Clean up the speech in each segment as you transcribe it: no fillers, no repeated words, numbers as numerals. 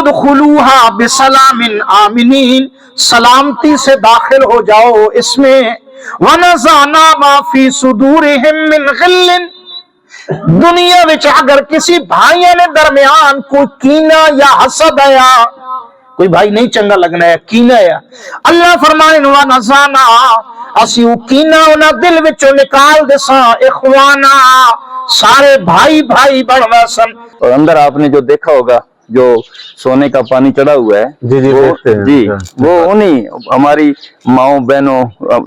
उदखुलूहा बिसलामिन आमिनीन, सलामती से दाखिल हो जाओ इसमें। वनज़ाना मा फी सुदूरिहिम मिन गिल्लिन, दुनिया विच अगर किसी भाइयों ने दरमियान कोई कीना या हसद आया, कोई भाई नहीं चंगा लगना है, कीना है, अल्लाह फरमाए वनज़ाना, असी वो कीना उन्हें दिल विचों निकाल देसा, इखवाना, सारे भाई भाई बनवा सन। और अंदर आपने जो देखा होगा जो सोने का पानी चढ़ा हुआ है, वो उन्हीं हमारी माओ बहनों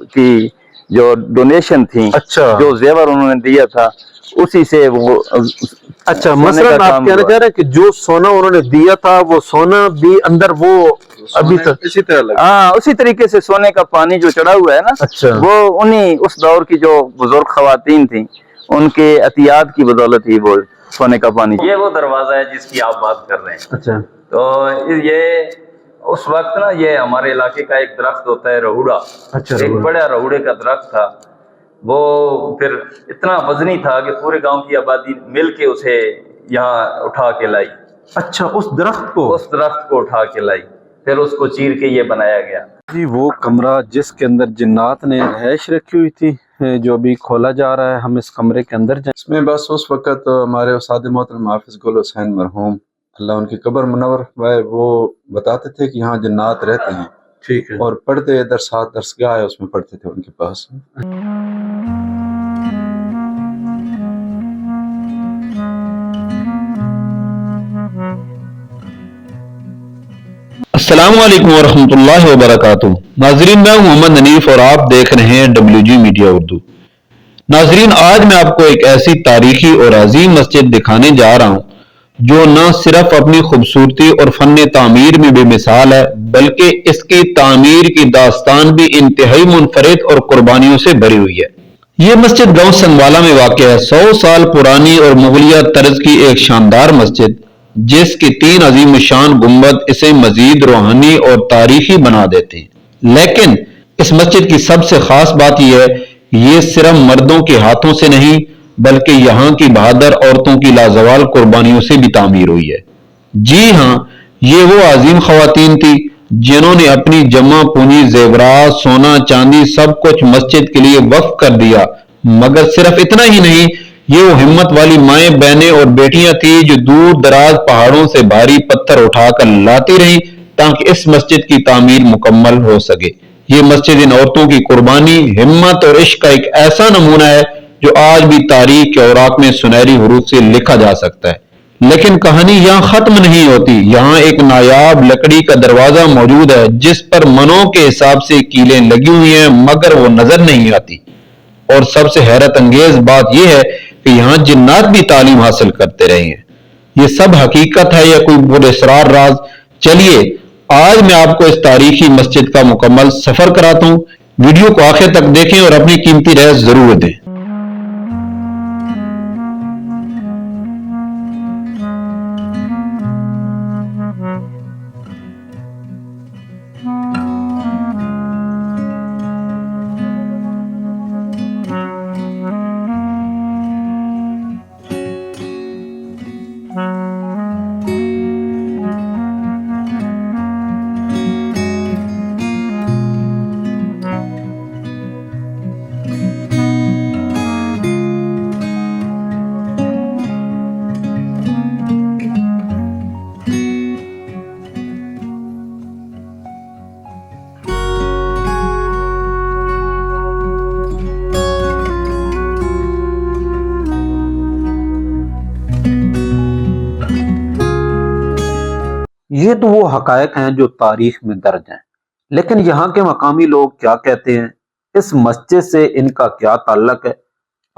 की जो डोनेशन थी, जो जेवर उन्होंने दिया था, उसी से वो अच्छा मसलन आप कहना चाह रहे हैं कि जो सोना उन्होंने दिया था वो सोना भी अंदर वो अभी तक इसी तरह, हाँ उसी तरीके से सोने का पानी जो चढ़ा हुआ है ना, वो उन्हीं उस दौर की जो बुजुर्ग खवातीन थी उनके अतियात की बदौलत ही वो सोने का पानी। ये वो दरवाजा है जिसकी आप बात कर रहे हैं। अच्छा, तो ये उस वक्त ना, ये हमारे इलाके का एक दरख्त होता है रहुड़ा, अच्छा, एक बड़ा रहुड़े का दरख्त था, वो फिर इतना वजनी था कि पूरे गांव की आबादी मिल के उसे यहाँ उठा के लाई। अच्छा, उस दरख्त को उठा के लाई, फिर उसको चीर के ये बनाया गया। जी वो कमरा जिसके अंदर जिन्नात ने रहायश रखी हुई थी, जो अभी खोला जा रहा है, हम इस कमरे के अंदर जाएं। इसमें बस उस वक्त हमारे उस्ताद मोहतरम हाफिज गुल हुसैन मरहूम, अल्लाह उनकी कब्र मुनव्वर, वो बताते थे कि यहाँ जिन्नात रहते हैं, ठीक है, और पढ़ते इधर साथ दरसगाह है उसमें पढ़ते थे उनके पास। अस्सलाम वालेकुम वरहमतुल्लाहि वबरकातुहू। नाजरीन, मैं मोहम्मद हनीफ और आप देख रहे हैं WG मीडिया उर्दू। नाजरीन, आज मैं आपको एक ऐसी तारीखी और अजीम मस्जिद दिखाने जा रहा हूं जो न सिर्फ अपनी खूबसूरती और फन तामीर में बेमिसाल है, बल्कि इसकी तामीर की दास्तान भी इंतहाई मुनफरिद और कुर्बानियों से भरी हुई है। ये मस्जिद गांव संगवाला में वाक़ है। 100 साल पुरानी और मुगलिया तर्ज की एक शानदार मस्जिद, जिसकी 3 अजीम शान गुंबद इसे मजीद रूहानी और तारीखी बना देते हैं। लेकिन इस मस्जिद की सबसे खास बात यह है, ये सिर्फ मर्दों के हाथों से नहीं, बल्कि यहाँ की बहादुर औरतों की लाजवाल कुर्बानियों से भी तामीर हुई है। जी हाँ, ये वो अजीम खवातीन थी जिन्होंने अपनी जमा पूंजी, जेवरात, सोना चांदी सब कुछ मस्जिद के लिए वक्फ कर दिया। मगर सिर्फ इतना ही नहीं, ये वो हिम्मत वाली माएं, बहनें और बेटियां थी जो दूर दराज पहाड़ों से भारी पत्थर उठाकर लाती रहीं ताकि इस मस्जिद की तामीर मुकम्मल हो सके। ये मस्जिद इन औरतों की कुर्बानी, हिम्मत और इश्क का एक ऐसा नमूना है जो आज भी तारीख के औराक में सुनहरी हुरूफ से लिखा जा सकता है। लेकिन कहानी यहाँ खत्म नहीं होती। यहाँ एक नायाब लकड़ी का दरवाजा मौजूद है जिस पर मनों के हिसाब से कीलें लगी हुई हैं, मगर वो नजर नहीं आती। और सबसे हैरत अंगेज बात यह है कि यहाँ जिन्नात भी तालीम हासिल करते रहे हैं। ये सब हकीकत है या कोई पुरअसरार राज? चलिए आज मैं आपको इस तारीखी मस्जिद का मुकम्मल सफर कराता हूँ। वीडियो को आखिर तक देखें और अपनी कीमती राय जरूर दें। ये तो वो हकायक हैं जो तारीख में दर्ज हैं, लेकिन यहाँ के मकामी लोग क्या कहते हैं, इस मस्जिद से इनका क्या ताल्लुक है?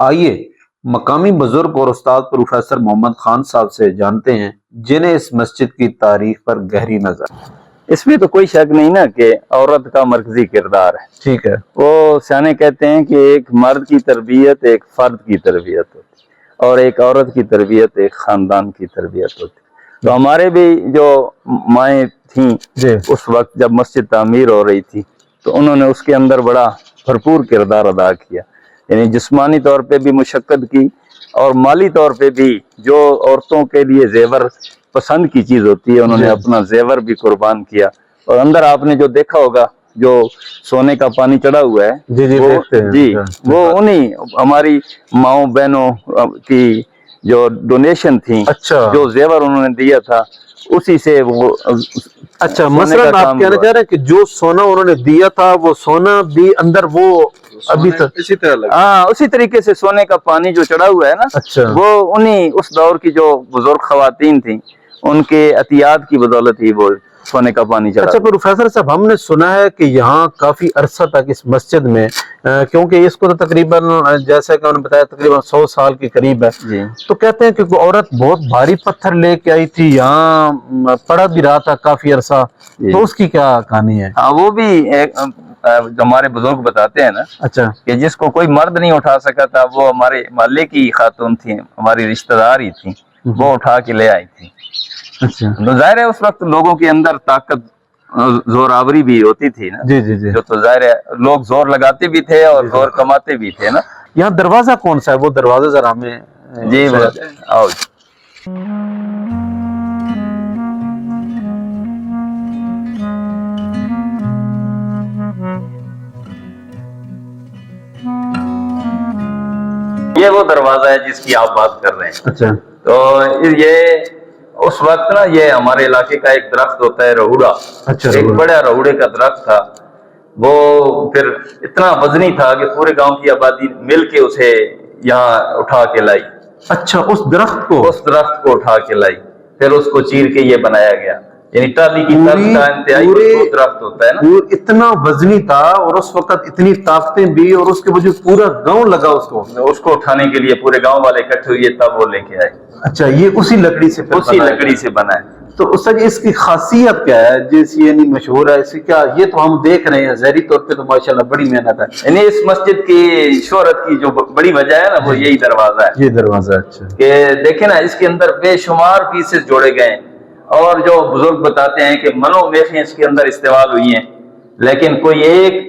आइए मकामी बुजुर्ग और उस्ताद प्रोफेसर मोहम्मद खान साहब से जानते हैं, जिन्हें इस मस्जिद की तारीख पर गहरी नजर। इसमें तो कोई शक नहीं ना कि औरत का मरकजी किरदार है। ठीक है, वो सियाने कहते हैं कि एक मर्द की तरबियत एक फर्द की तरबियत होती और एक औरत की तरबियत एक खानदान की तरबियत होती। तो हमारे भी जो माएँ थीं उस वक्त जब मस्जिद तामीर हो रही थी तो उन्होंने उसके अंदर बड़ा भरपूर किरदार अदा किया, यानी जिस्मानी तौर पे भी मुशक्कत की और माली तौर पे भी जो औरतों के लिए जेवर पसंद की चीज होती है, उन्होंने अपना जेवर भी कुर्बान किया। और अंदर आपने जो देखा होगा जो सोने का पानी चढ़ा हुआ है, जी जी वो देखते हैं। जी वो उन्हीं हमारी माओ बहनों की जो डोनेशन थी, अच्छा। जो जेवर उन्होंने दिया था, उसी से वो अच्छा, सोने मसलन का आप काम कहना हुआ। चाह रहे हैं कि जो सोना उन्होंने दिया था वो सोना भी अंदर वो अभी तक इसी तरह लगा। हाँ, उसी तरीके से सोने का पानी जो चढ़ा हुआ है ना, अच्छा। वो उन्हीं उस दौर की जो बुजुर्ग खवातीन थी, उनके अतियात की बदौलत ही वो सोने का पानी चढ़ा। अच्छा प्रोफेसर साहब, हमने सुना है कि यहाँ काफी अरसा तक इस मस्जिद में क्योंकि इसको तो तकरीबन जैसा कि उन्होंने बताया तकरीबन 100 साल के करीब है, जी तो कहते हैं कि कोई औरत बहुत भारी पत्थर लेके आई थी, यहाँ पड़ा भी रहा था काफी अरसा, तो उसकी क्या कहानी है? हाँ, वो भी एक जो हमारे बुजुर्ग बताते हैं ना, अच्छा। कि जिसको कोई मर्द नहीं उठा सका था, वो हमारे मोहल्ले की खातून थी, हमारी रिश्तेदार ही थी, वो उठा के ले आई थी। अच्छा। तो जाहिर है उस वक्त लोगों के अंदर ताकत जोरावरी भी होती थी ना, जी जी जी। जो तो जाहिर है लोग जोर लगाते भी थे और जोर कमाते भी थे ना। यहाँ दरवाजा कौन सा है, वो दरवाजा जरा हमें जी आओ। ये वो दरवाजा है जिसकी आप बात कर रहे हैं। अच्छा। तो ये उस वक्त ना, ये हमारे इलाके का एक दरख्त होता है रहुड़ा। अच्छा। एक बड़ा रहुड़े का दरख्त था, वो फिर इतना वजनी था कि पूरे गांव की आबादी मिल के उसे यहाँ उठा के लाई। अच्छा, उस दरख्त को? उस दरख्त को उठा के लाई, फिर उसको चीर के ये बनाया गया। यानी टाली की तख्त का इंतहाई मजबूत दरख्त होता है ना, इतना वजनी था और उस वक्त इतनी ताकतें भी, और उसके वजह पूरा गांव लगा उसको उठाने के लिए पूरे गांव वाले इकट्ठे हुए, तब वो लेके आए। अच्छा, ये उसी लकड़ी से फिर उसी बना है? लकड़ी से बना है। तो उसका इसकी खासियत क्या है, जैसी यानी मशहूर है इसकी क्या? ये तो हम देख रहे हैं ज़ाहिरी तौर पे तो माशाल्लाह बड़ी मेहनत है। यानी इस मस्जिद की शोहरत की जो बड़ी वजह है ना, वो यही दरवाजा है। ये दरवाजा। अच्छा। कि देखे ना, इसके अंदर बेशुमार पीसेस जोड़े गए हैं, और जो बुजुर्ग बताते हैं कि मनोमेखें इसके अंदर इस्तेमाल हुई हैं, लेकिन कोई एक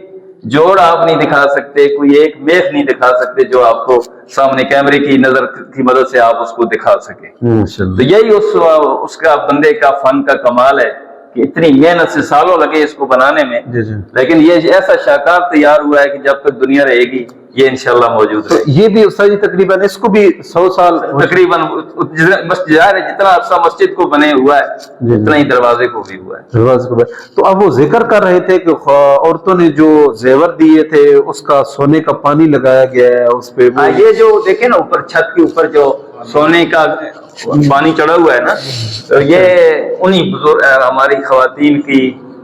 जोड़ आप नहीं दिखा सकते, कोई एक मेख नहीं दिखा सकते जो आपको सामने कैमरे की नजर की मदद से आप उसको दिखा सके। तो यही उसका बंदे का फन का कमाल है कि इतनी मेहनत से सालों लगे इसको बनाने में, जी जी। लेकिन ये ऐसा शाकार तैयार हुआ है कि जब तक दुनिया रहेगी ये इंशाल्लाह मौजूद है। तो ये भी उस्ताद जी तकरीबन इसको भी 100 साल तकरीबन बस जाहिर है जितना अरसा मस्जिद को बने हुआ है उतना ही दरवाजे को भी हुआ है। दरवाजे को। तो अब वो जिक्र कर रहे थे कि औरतों ने जो जेवर दिए थे उसका सोने का पानी लगाया गया है उस पे। ये जो देखे ना ऊपर छत के ऊपर जो सोने का पानी चढ़ा हुआ है ना, तो ये उन्हीं बुजुर्ग हमारी खवातीन की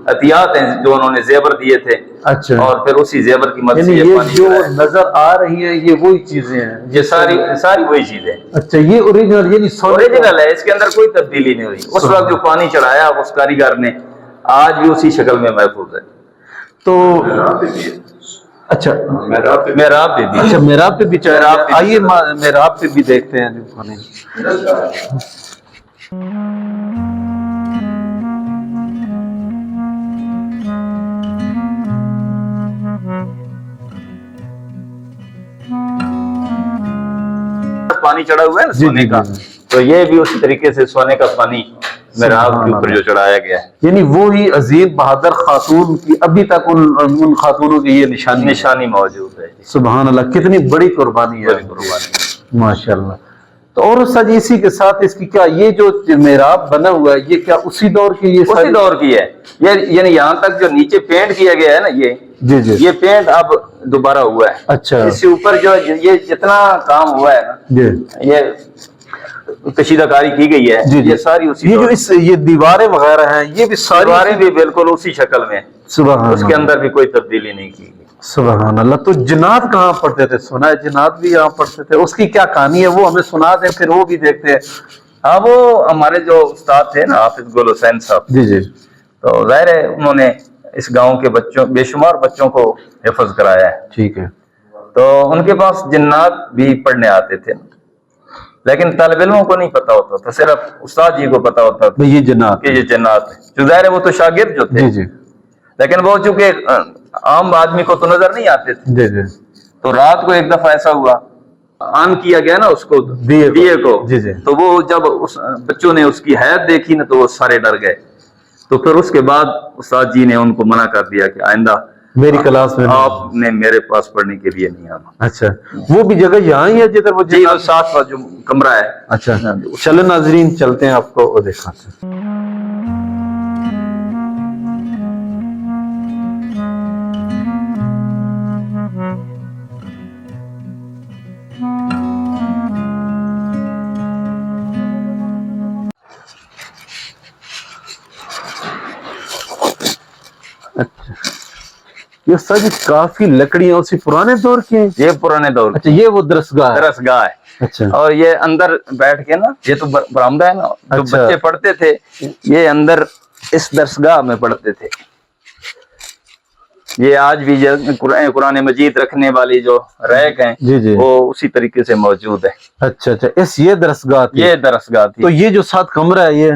अतियात हैं जो उन्होंने जेवर दिए थे। अच्छा। और फिर उसी जेवर की मदद से ये पानी जो चढ़ाया। नजर आ रही है ये वही चीजें हैं, ये सारी वही चीजें। अच्छा, ये ओरिजिनल यानी ओरिजिनल है, इसके अंदर कोई तब्दीली नहीं हुई। उस वक्त जो पानी चढ़ाया उस कारीगर ने, आज भी उसी शक्ल में महफूज है। तो अच्छा, मेहराब पे भी। अच्छा, मेहराब पे भी मेहराब पे भी। आइए मेहराब पे भी देखते हैं जो पानी। पानी चढ़ा हुआ है ना सोने का, तो ये भी उसी तरीके से सोने का पानी मेहराब के ऊपर जो चढ़ाया गया है। यानी वो ही अजीम बहादुर खातून की अभी तक उन खातूनों की ये निशानी मौजूद है। सुभान अल्लाह, कितनी बड़ी कुर्बानी है, बड़ी कुर्बानी माशाल्लाह। तो और सज इसी के साथ इसकी क्या ये जो मेहराब बना हुआ है ये क्या उसी दौर की? ये उसी दौर की है। ये यानी यहाँ तक जो नीचे पेंट किया गया है ना, ये जी जी, ये पेंट अब दोबारा हुआ है। अच्छा। इससे ऊपर जो ये जितना काम हुआ है ना, जी ये कशीदाकारी की गई है, जी, जी। ये सारी उसी ये दौर जो ये दीवारें वगैरह हैं ये भी सारी दीवारें भी बिल्कुल उसी शक्ल में, सुभान उसके अंदर भी कोई तब्दीली नहीं की गई। सुभान अल्लाह। तो जिन्नात कहाँ पढ़ते थे? सुना है जिन्नात भी यहाँ पढ़ते थे, उसकी क्या कहानी है वो हमें सुना दे, फिर वो भी देखते हैं। हाँ, वो हमारे जो उस्ताद थे ना हाफिज गुल हुसैन साहब, जी जी, तो जाहिर है उन्होंने इस गांव के बच्चों बेशुमार बच्चों को हिफ्ज कराया है। ठीक है। तो उनके पास जिन्नात भी पढ़ने आते थे, लेकिन तालिब इल्मों को नहीं पता होता था, सिर्फ उस्ताद जी को पता होता था ये जिन्नात कि ये जिन्नात है। जो जाहिर है वो तो शागिर्द जो थे, जी जी लेकिन वो चूंकि आम आदमी को तो नजर नहीं आते थे। जी जी, तो रात को एक दफा ऐसा हुआ, آن کیا گیا نا اس کو دیے کو جی جی تو وہ جب اس بچوں نے اس کی حیات دیکھی نا تو وہ سارے ڈر گئے. تو پھر اس کے بعد استاد جی نے ان کو منع کر دیا کہ آئندہ میری کلاس میں آپ نے میرے پاس پڑھنے کے لیے نہیں آنا. اچھا وہ بھی جگہ یہاں ہی ہے جدھر وہ جی وہ ساتھ جو کمرہ ہے. اچھا چلیں ناظرین چلتے ہیں آپ کو وہ دکھاتے ہیں. یہ سج کافی لکڑیاں اسی پرانے دور کی ہیں. یہ پرانے دور اچھا یہ وہ درسگاہ ہے. درسگاہ ہے. اچھا اور یہ اندر بیٹھ کے نا یہ تو برآمدہ ہے نا جو اچھا. بچے پڑھتے تھے یہ اندر اس درسگاہ میں پڑھتے تھے. یہ آج بھی قرآن مجید رکھنے والی جو ریک ہیں جی جی وہ اسی طریقے سے موجود ہے. اچھا اچھا یہ درسگاہ تھی. یہ درسگاہ تھی. تو یہ جو ساتھ کمرہ ہے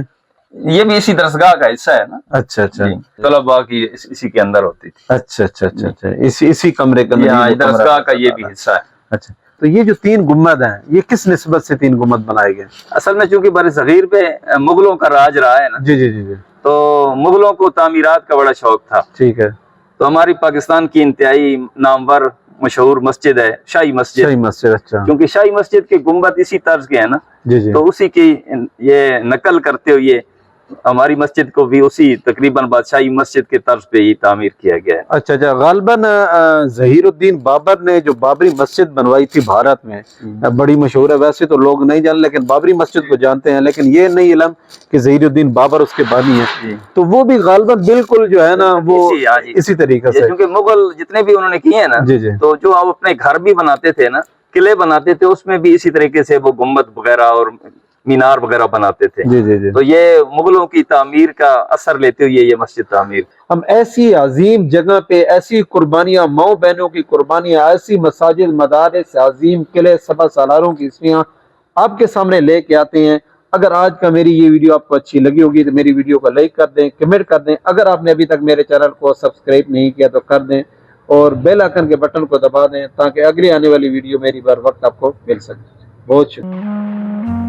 یہ بھی اسی درسگاہ کا حصہ ہے نا. اچھا اچھا طلباء کی اسی کے اندر ہوتی تھی. اچھا اچھا اچھا اچھا اسی کمرے کے اندر یہ درسگاہ کا یہ بھی حصہ ہے. اچھا تو یہ جو 3 گنبد ہیں یہ کس نسبت سے 3 گنبد بنائے گئے؟ اصل میں چونکہ بر صغیر پہ مغلوں کا راج رہا ہے نا جی جی جی جی تو مغلوں کو تعمیرات کا بڑا شوق تھا. ٹھیک ہے. تو ہماری پاکستان کی انتہائی نامور مشہور مسجد ہے شاہی مسجد. شاہی مسجد. اچھا کیونکہ شاہی مسجد کے گنبد اسی طرز کے ہیں نا جی جی تو اسی کی یہ نقل کرتے ہوئے ہماری مسجد کو بھی اسی تقریباً بادشاہی مسجد کے طرز پہ ہی تعمیر کیا گیا ہے. اچھا اچھا غالباً ظہیر الدین بابر نے جو بابری مسجد بنوائی تھی بھارت میں بڑی مشہور ہے. ویسے تو لوگ نہیں جانتے لیکن بابری مسجد کو جانتے ہیں لیکن یہ نہیں علم کہ ظہیر الدین بابر اس کے بانی ہیں. تو وہ بھی غالباً بالکل جو ہے نا وہ اسی طریقے سے کیونکہ مغل جتنے بھی انہوں نے کیے ہیں نا جی جی تو جو آپ اپنے گھر بھی بناتے تھے نا قلعے بناتے تھے اس میں بھی اسی طریقے سے وہ گنبد وغیرہ اور مینار وغیرہ بناتے تھے. جی جی جی تو یہ مغلوں کی تعمیر کا اثر لیتے ہوئے یہ مسجد تعمیر. ہم ایسی عظیم جگہ پہ ایسی قربانیاں ماؤں بہنوں کی قربانیاں ایسی مساجد مدارس عظیم قلعے سبا سالاروں کی ہستیاں آپ کے سامنے لے کے آتے ہیں. اگر آج کا میری یہ ویڈیو آپ کو اچھی لگی ہوگی تو میری ویڈیو کو لائک کر دیں کمنٹ کر دیں. اگر آپ نے ابھی تک میرے چینل کو سبسکرائب نہیں کیا تو کر دیں اور بیل آئکن کے بٹن کو دبا دیں تاکہ اگلی آنے والی ویڈیو میری بر وقت آپ کو مل سکے. بہت شکریہ.